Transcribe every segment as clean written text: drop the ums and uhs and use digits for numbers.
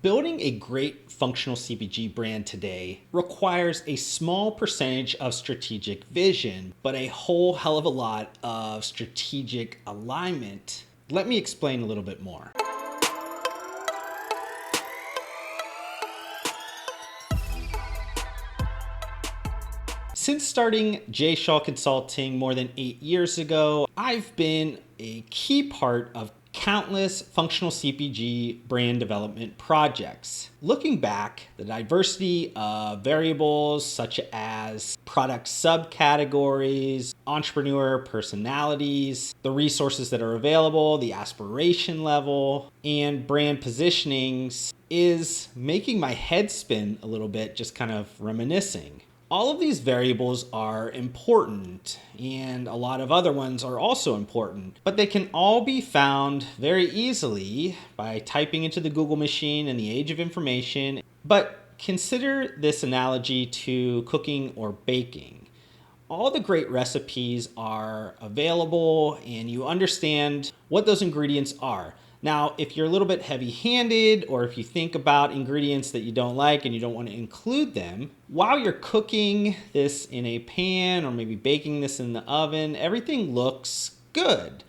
Building a great functional CPG brand today requires a small percentage of strategic vision, but a whole hell of a lot of strategic alignment. Let me explain a little bit more. Since starting Schall Consulting more than 8 years ago, I've been a key part of countless functional CPG brand development projects. Looking back, the diversity of variables such as product subcategories, entrepreneur personalities, the resources that are available, the aspiration level, and brand positionings is making my head spin a little bit, just kind of reminiscing. All of these variables are important, and a lot of other ones are also important, but they can all be found very easily by typing into the Google machine in the age of information. But consider this analogy to cooking or baking. All the great recipes are available, and you understand what those ingredients are. Now, if you're a little bit heavy-handed, or if you think about ingredients that you don't like and you don't want to include them, while you're cooking this in a pan or maybe baking this in the oven, everything looks good.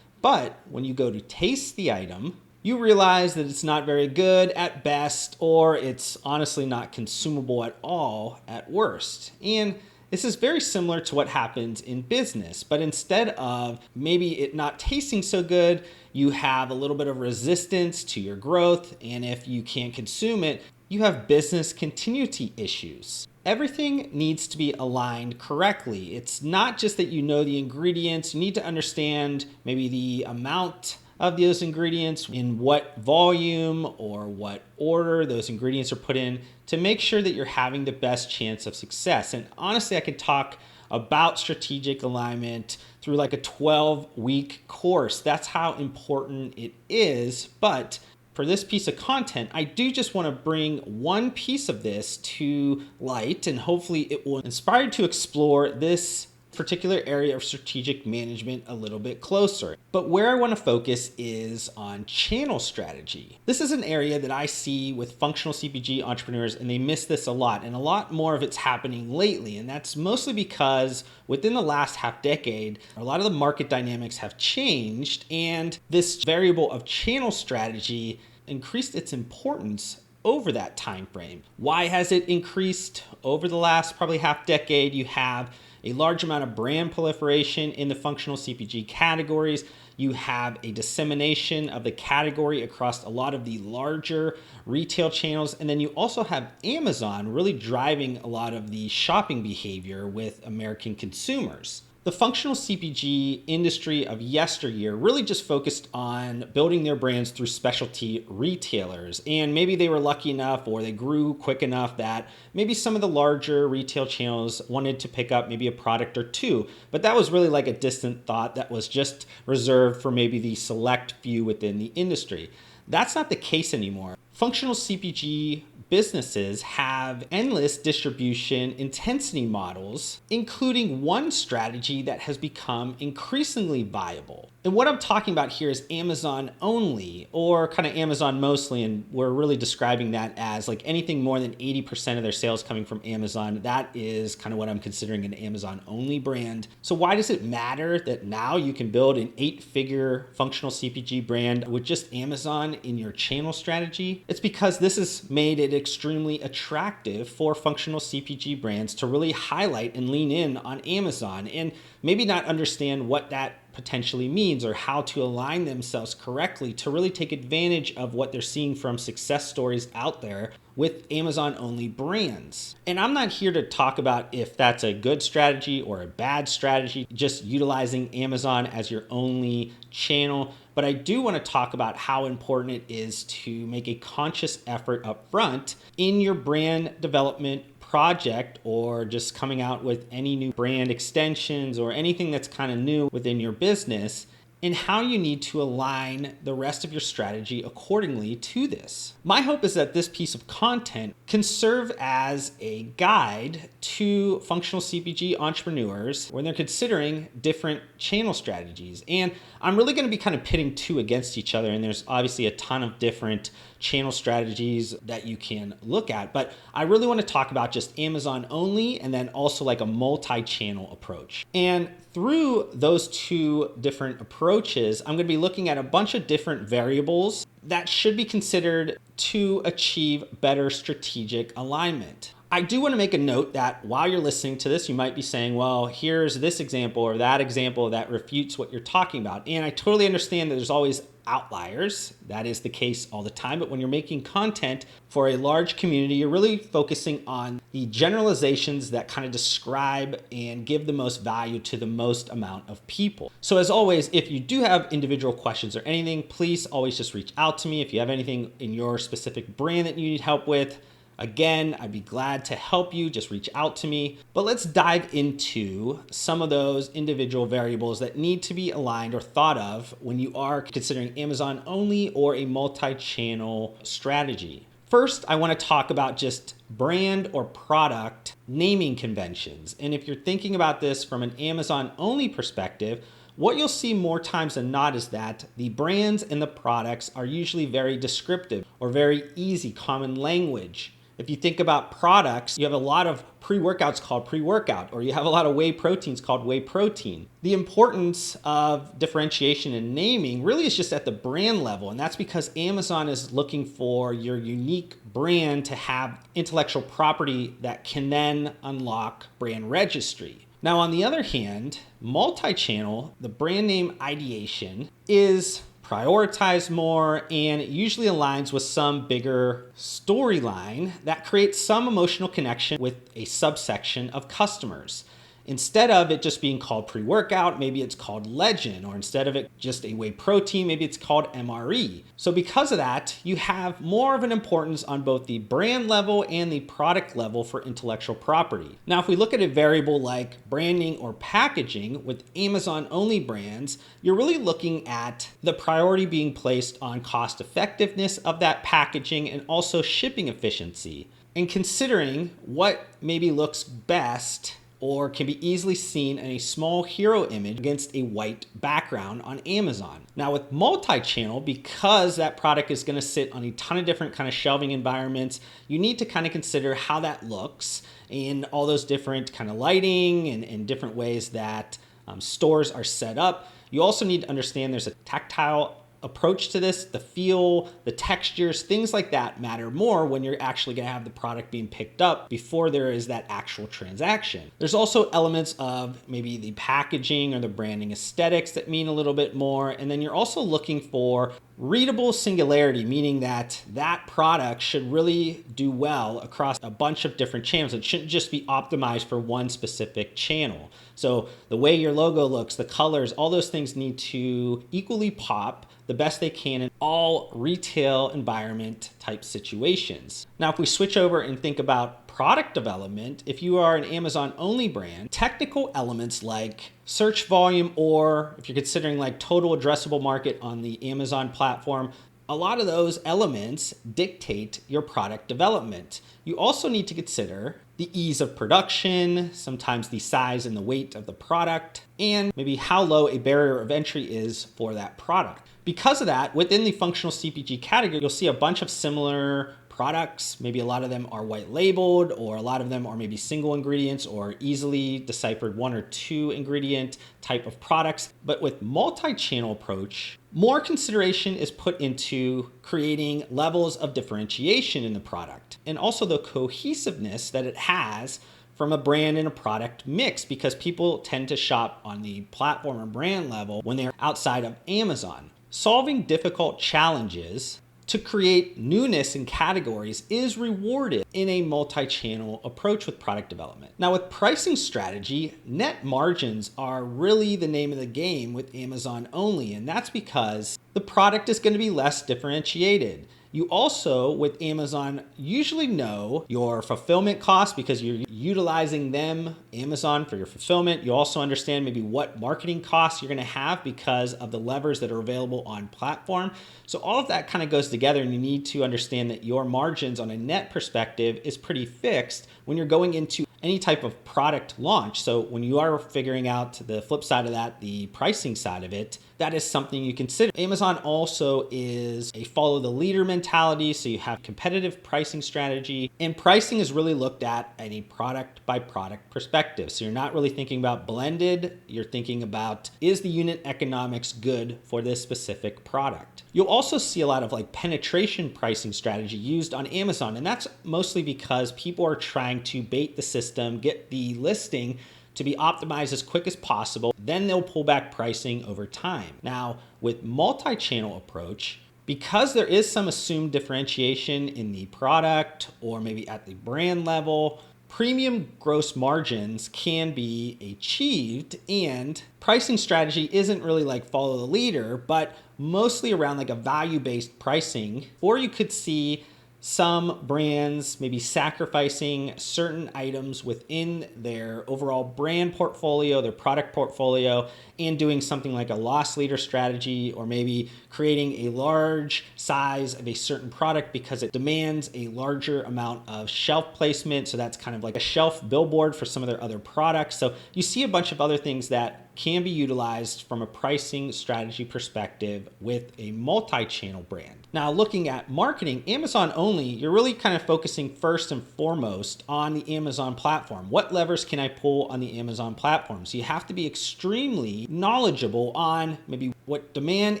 But when you go to taste the item, you realize that it's not very good at best, or it's honestly not consumable at all at worst. And this is very similar to what happens in business, but instead of maybe it not tasting so good, you have a little bit of resistance to your growth, and if you can't consume it, you have business continuity issues. Everything needs to be aligned correctly. It's not just that you know the ingredients, you need to understand maybe the amount of those ingredients, in what volume or what order those ingredients are put in, to make sure that you're having the best chance of success. And honestly, I could talk about strategic alignment through like a 12-week course. That's how important it is. But for this piece of content, I do just want to bring one piece of this to light, and hopefully it will inspire you to explore this particular area of strategic management a little bit closer. But where I want to focus is on channel strategy. This is an area that I see with functional CPG entrepreneurs, and they miss this a lot, and a lot more of it's happening lately. And that's mostly because within the last half decade, a lot of the market dynamics have changed, and this variable of channel strategy increased its importance over that time frame. Why has it increased over the last probably half decade? You have a large amount of brand proliferation in the functional CPG categories. You have a dissemination of the category across a lot of the larger retail channels. And then you also have Amazon really driving a lot of the shopping behavior with American consumers. The functional CPG industry of yesteryear really just focused on building their brands through specialty retailers. And maybe they were lucky enough, or they grew quick enough that maybe some of the larger retail channels wanted to pick up maybe a product or two. But that was really like a distant thought that was just reserved for maybe the select few within the industry. That's not the case anymore. Functional CPG businesses have endless distribution intensity models, including one strategy that has become increasingly viable. And what I'm talking about here is Amazon only, or kind of Amazon mostly, and we're really describing that as like anything more than 80% of their sales coming from Amazon. That is kind of what I'm considering an Amazon only brand. So why does it matter that now you can build an 8-figure functional CPG brand with just Amazon in your channel strategy? It's because this has made it extremely attractive for functional CPG brands to really highlight and lean in on Amazon, and maybe not understand what that potentially means or how to align themselves correctly to really take advantage of what they're seeing from success stories out there with Amazon only brands. And I'm not here to talk about if that's a good strategy or a bad strategy, just utilizing Amazon as your only channel. But I do want to talk about how important it is to make a conscious effort up front in your brand development project, or just coming out with any new brand extensions or anything that's kind of new within your business, and how you need to align the rest of your strategy accordingly to this. My hope is that this piece of content can serve as a guide to functional CPG entrepreneurs when they're considering different channel strategies. And I'm really going to be kind of pitting two against each other, and there's obviously a ton of different channel strategies that you can look at, but I really want to talk about just Amazon only and then also like a multi-channel approach. And through those two different approaches, I'm going to be looking at a bunch of different variables that should be considered to achieve better strategic alignment. I do want to make a note that while you're listening to this, you might be saying, well, here's this example or that example that refutes what you're talking about. And I totally understand that there's always outliers. That is the case all the time. But when you're making content for a large community, you're really focusing on the generalizations that kind of describe and give the most value to the most amount of people. So as always, if you do have individual questions or anything, please always just reach out to me. If you have anything in your specific brand that you need help with, again, I'd be glad to help you. Just reach out to me. But let's dive into some of those individual variables that need to be aligned or thought of when you are considering Amazon only or a multi-channel strategy. First, I want to talk about just brand or product naming conventions. And if you're thinking about this from an Amazon only perspective, what you'll see more times than not is that the brands and the products are usually very descriptive or very easy, common language. If you think about products, you have a lot of pre-workouts called pre-workout, or you have a lot of whey proteins called whey protein. The importance of differentiation and naming really is just at the brand level, and that's because Amazon is looking for your unique brand to have intellectual property that can then unlock brand registry. Now, on the other hand, multi-channel, the brand name ideation is prioritized more and it usually aligns with some bigger storyline that creates some emotional connection with a subsection of customers. Instead of it just being called pre-workout, maybe it's called Legend, or instead of it just a whey protein, maybe it's called MRE. So because of that, you have more of an importance on both the brand level and the product level for intellectual property. Now, if we look at a variable like branding or packaging with Amazon only brands, you're really looking at the priority being placed on cost effectiveness of that packaging and also shipping efficiency, and considering what maybe looks best or can be easily seen in a small hero image against a white background on Amazon. Now with multi-channel, because that product is gonna sit on a ton of different kind of shelving environments, you need to kind of consider how that looks and all those different kind of lighting and different ways that stores are set up. You also need to understand there's a tactile approach to this, the feel, the textures, things like that matter more when you're actually going to have the product being picked up before there is that actual transaction. There's also elements of maybe the packaging or the branding aesthetics that mean a little bit more. And then you're also looking for readable singularity, meaning that that product should really do well across a bunch of different channels. It shouldn't just be optimized for one specific channel. So the way your logo looks, the colors, all those things need to equally pop the best they can in all retail environment type situations. Now, if we switch over and think about product development, if you are an Amazon only brand, technical elements like search volume, or if you're considering like total addressable market on the Amazon platform, a lot of those elements dictate your product development. You also need to consider the ease of production, sometimes the size and the weight of the product, and maybe how low a barrier of entry is for that product. Because of that, within the functional CPG category, you'll see a bunch of similar products. Maybe a lot of them are white labeled, or a lot of them are maybe single ingredients or easily deciphered 1 or 2 ingredient type of products. But with multi-channel approach, more consideration is put into creating levels of differentiation in the product and also the cohesiveness that it has from a brand and a product mix, because people tend to shop on the platform or brand level when they're outside of Amazon. Solving difficult challenges to create newness in categories is rewarded in a multi-channel approach with product development. Now with pricing strategy, net margins are really the name of the game with Amazon only, and that's because the product is going to be less differentiated. You also, with Amazon, usually know your fulfillment costs because you're utilizing them, Amazon, for your fulfillment. You also understand maybe what marketing costs you're going to have because of the levers that are available on platform. So all of that kind of goes together, and you need to understand that your margins on a net perspective is pretty fixed when you're going into any type of product launch. So when you are figuring out the flip side of that, the pricing side of it, that is something you consider. Amazon also is a follow the leader mentality. So you have competitive pricing strategy, and pricing is really looked at a product by product perspective. So you're not really thinking about blended. You're thinking about, is the unit economics good for this specific product? You'll also see a lot of like penetration pricing strategy used on Amazon. And that's mostly because people are trying to bait the system, get the listing to be optimized as quick as possible. Then they'll pull back pricing over time. Now, with multi-channel approach, because there is some assumed differentiation in the product or maybe at the brand level, premium gross margins can be achieved, and pricing strategy isn't really like follow the leader, but mostly around like a value-based pricing. Or you could see some brands maybe sacrificing certain items within their overall brand portfolio, their product portfolio, and doing something like a loss leader strategy, or maybe creating a large size of a certain product because it demands a larger amount of shelf placement. So that's kind of like a shelf billboard for some of their other products. So you see a bunch of other things that can be utilized from a pricing strategy perspective with a multi-channel brand. Now, looking at marketing, Amazon only, you're really kind of focusing first and foremost on the Amazon platform. What levers can I pull on the Amazon platform? So you have to be extremely knowledgeable on maybe what demand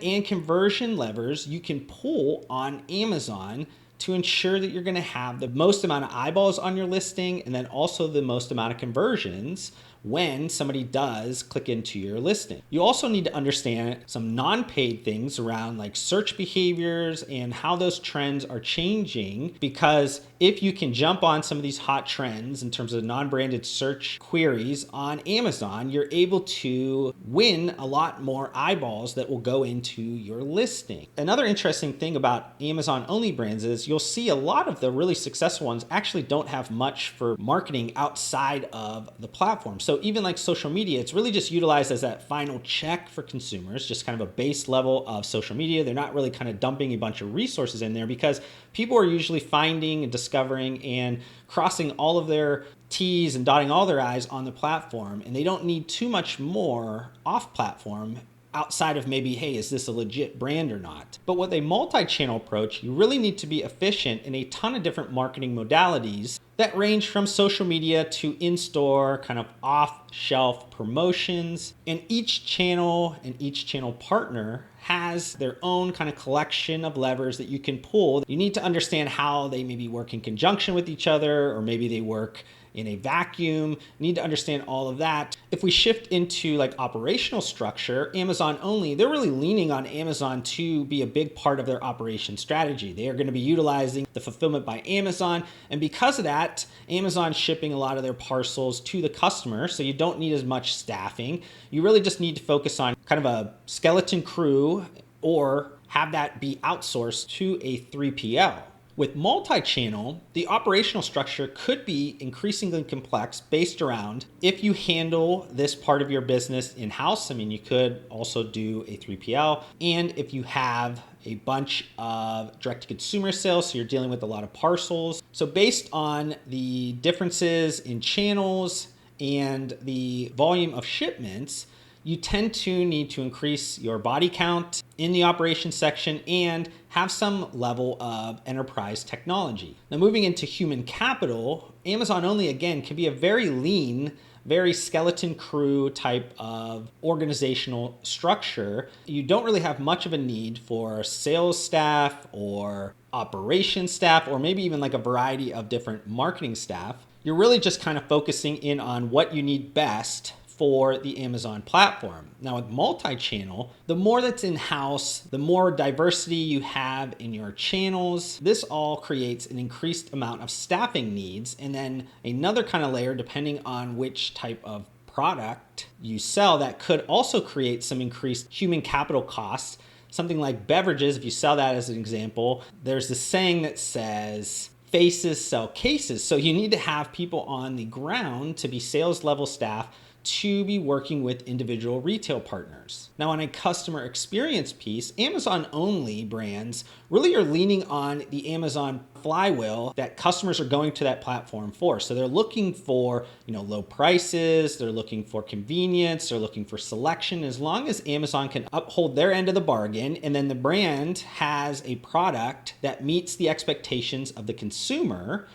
and conversion levers you can pull on Amazon to ensure that you're going to have the most amount of eyeballs on your listing, and then also the most amount of conversions when somebody does click into your listing. You also need to understand some non-paid things around like search behaviors and how those trends are changing, because if you can jump on some of these hot trends in terms of non-branded search queries on Amazon, you're able to win a lot more eyeballs that will go into your listing. Another interesting thing about Amazon only brands is you'll see a lot of the really successful ones actually don't have much for marketing outside of the platform. So even like social media, it's really just utilized as that final check for consumers, just kind of a base level of social media. They're not really kind of dumping a bunch of resources in there because people are usually finding and discovering and crossing all of their T's and dotting all their I's on the platform, and they don't need too much more off platform outside of maybe, hey, is this a legit brand or not? But with a multi-channel approach, you really need to be efficient in a ton of different marketing modalities that range from social media to in-store, kind of off-shelf promotions. And each channel and each channel partner has their own kind of collection of levers that you can pull. You need to understand how they maybe work in conjunction with each other, or maybe they work in a vacuum. You need to understand all of that. If we shift into like operational structure, Amazon only, they're really leaning on Amazon to be a big part of their operation strategy. They are going to be utilizing the fulfillment by Amazon. And because of that, Amazon's shipping a lot of their parcels to the customer. So you don't need as much staffing. You really just need to focus on kind of a skeleton crew, or have that be outsourced to a 3PL. With multi-channel, the operational structure could be increasingly complex based around if you handle this part of your business in-house. I mean, you could also do a 3PL. And if you have a bunch of direct-to-consumer sales, so you're dealing with a lot of parcels. So based on the differences in channels and the volume of shipments, you tend to need to increase your body count in the operations section and have some level of enterprise technology. Now, moving into human capital, Amazon only, again, can be a very lean, very skeleton crew type of organizational structure. You don't really have much of a need for sales staff or operations staff, or maybe even like a variety of different marketing staff. You're really just kind of focusing in on what you need best for the Amazon platform. Now with multi-channel, the more that's in-house, the more diversity you have in your channels. This all creates an increased amount of staffing needs, and then another kind of layer depending on which type of product you sell that could also create some increased human capital costs something like beverages, if you sell that as an example, there's this saying that says, faces sell cases. So you need to have people on the ground to be sales level staff to be working with individual retail partners. Now, on a customer experience piece, Amazon only brands really are leaning on the Amazon flywheel that customers are going to that platform for. So they're looking for, low prices, they're looking for convenience, they're looking for selection. As long as Amazon can uphold their end of the bargain, and then the brand has a product that meets the expectations of the consumer,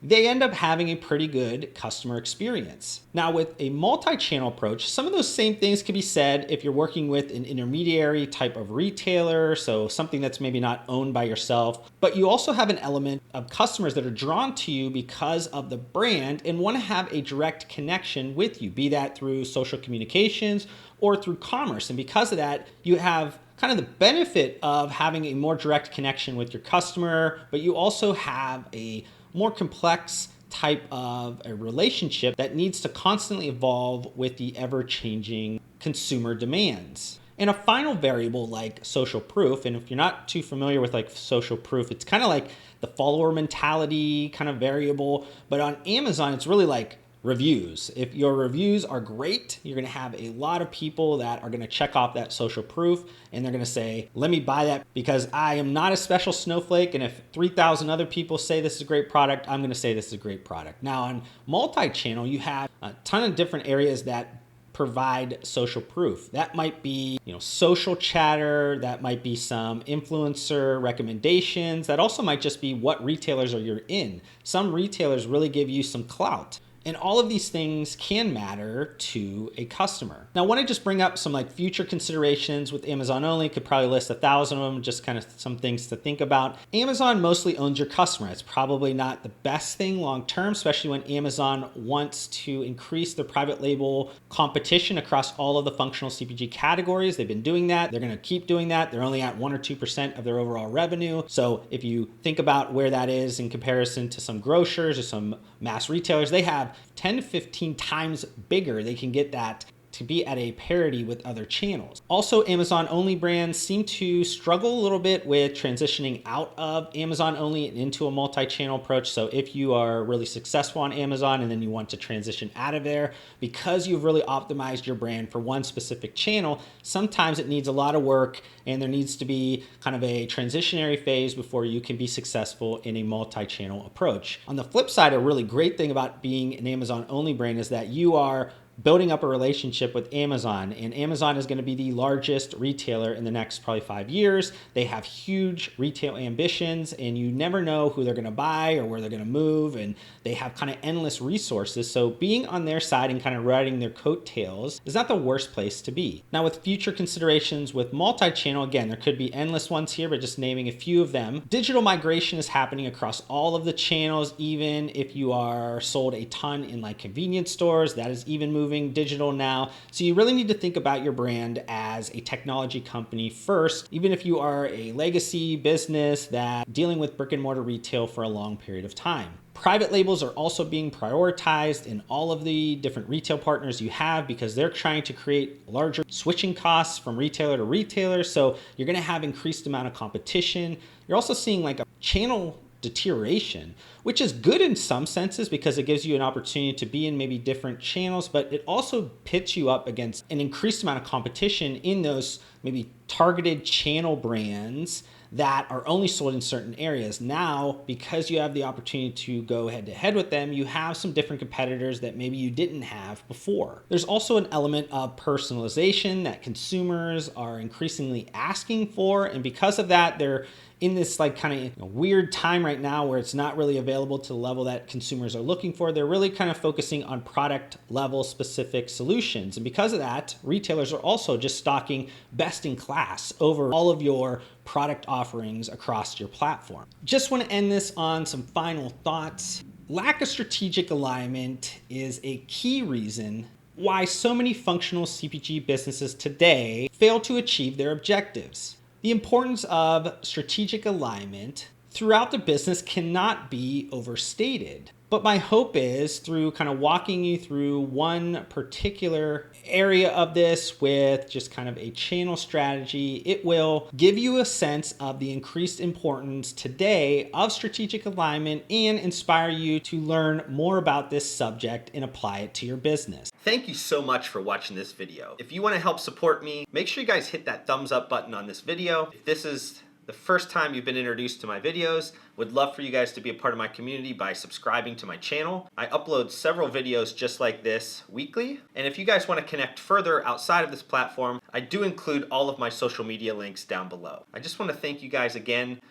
they end up having a pretty good customer experience. Now, with a multi-channel approach, some of those same things can be said if you're working with an intermediary type of retailer, so something that's maybe not owned by yourself, but you also have an element of customers that are drawn to you because of the brand and want to have a direct connection with you, be that through social communications or through commerce. And because of that, you have kind of the benefit of having a more direct connection with your customer, but you also have a more complex type of a relationship that needs to constantly evolve with the ever-changing consumer demands. And a final variable like social proof, and if you're not too familiar with like social proof, it's kind of like the follower mentality kind of variable, but on Amazon, it's really like reviews. If your reviews are great, you're going to have a lot of people that are going to check off that social proof and they're going to say, let me buy that because I am not a special snowflake. And if 3,000 other people say this is a great product, I'm going to say this is a great product. Now on multi-channel, you have a ton of different areas that provide social proof. That might be, social chatter, that might be some influencer recommendations, that also might just be what retailers are you're in. Some retailers really give you some clout. And all of these things can matter to a customer. Now, I want to just bring up some like future considerations with Amazon only. Could probably list 1,000 of them, just kind of some things to think about. Amazon mostly owns your customer. It's probably not the best thing long term, especially when Amazon wants to increase their private label competition across all of the functional CPG categories. They've been doing that. They're going to keep doing that. They're only at 1 or 2% of their overall revenue. So if you think about where that is in comparison to some grocers or some mass retailers, they have 10 to 15 times bigger. They can get that to be at a parity with other channels. Also, Amazon only brands seem to struggle a little bit with transitioning out of Amazon only and into a multi-channel approach. So if you are really successful on Amazon and then you want to transition out of there because you've really optimized your brand for one specific channel, sometimes it needs a lot of work and there needs to be kind of a transitionary phase before you can be successful in a multi-channel approach. On the flip side, a really great thing about being an Amazon only brand is that you are building up a relationship with Amazon, and Amazon is going to be the largest retailer in the next probably 5 years. They have huge retail ambitions and you never know who they're going to buy or where they're going to move, and they have kind of endless resources. So being on their side and kind of riding their coattails is not the worst place to be. Now with future considerations with multi-channel, again, there could be endless ones here, but just naming a few of them. Digital migration is happening across all of the channels, even if you are sold a ton in like convenience stores, that is even moving digital now. So you really need to think about your brand as a technology company first, even if you are a legacy business that dealing with brick and mortar retail for a long period of time. Private labels are also being prioritized in all of the different retail partners you have because they're trying to create larger switching costs from retailer to retailer. So you're going to have increased amount of competition. You're also seeing like a channel deterioration, which is good in some senses because it gives you an opportunity to be in maybe different channels, but it also pits you up against an increased amount of competition in those maybe targeted channel brands that are only sold in certain areas. Now, because you have the opportunity to go head to head with them, you have some different competitors that maybe you didn't have before. There's also an element of personalization that consumers are increasingly asking for, and because of that, they're in this like kind of weird time right now where it's not really available to the level that consumers are looking for. They're really kind of focusing on product level specific solutions. And because of that, retailers are also just stocking best in class over all of your product offerings across your platform. Just want to end this on some final thoughts. Lack of strategic alignment is a key reason why so many functional CPG businesses today fail to achieve their objectives. The importance of strategic alignment throughout the business cannot be overstated. But my hope is through kind of walking you through one particular area of this with just kind of a channel strategy, it will give you a sense of the increased importance today of strategic alignment and inspire you to learn more about this subject and apply it to your business. Thank you so much for watching this video. If you want to help support me, make sure you guys hit that thumbs up button on this video. If this is the first time you've been introduced to my videos, would love for you guys to be a part of my community by subscribing to my channel. I upload several videos just like this weekly. And if you guys want to connect further outside of this platform, I do include all of my social media links down below. I just want to thank you guys again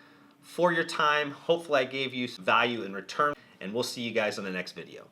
for your time. Hopefully I gave you some value in return, and we'll see you guys on the next video.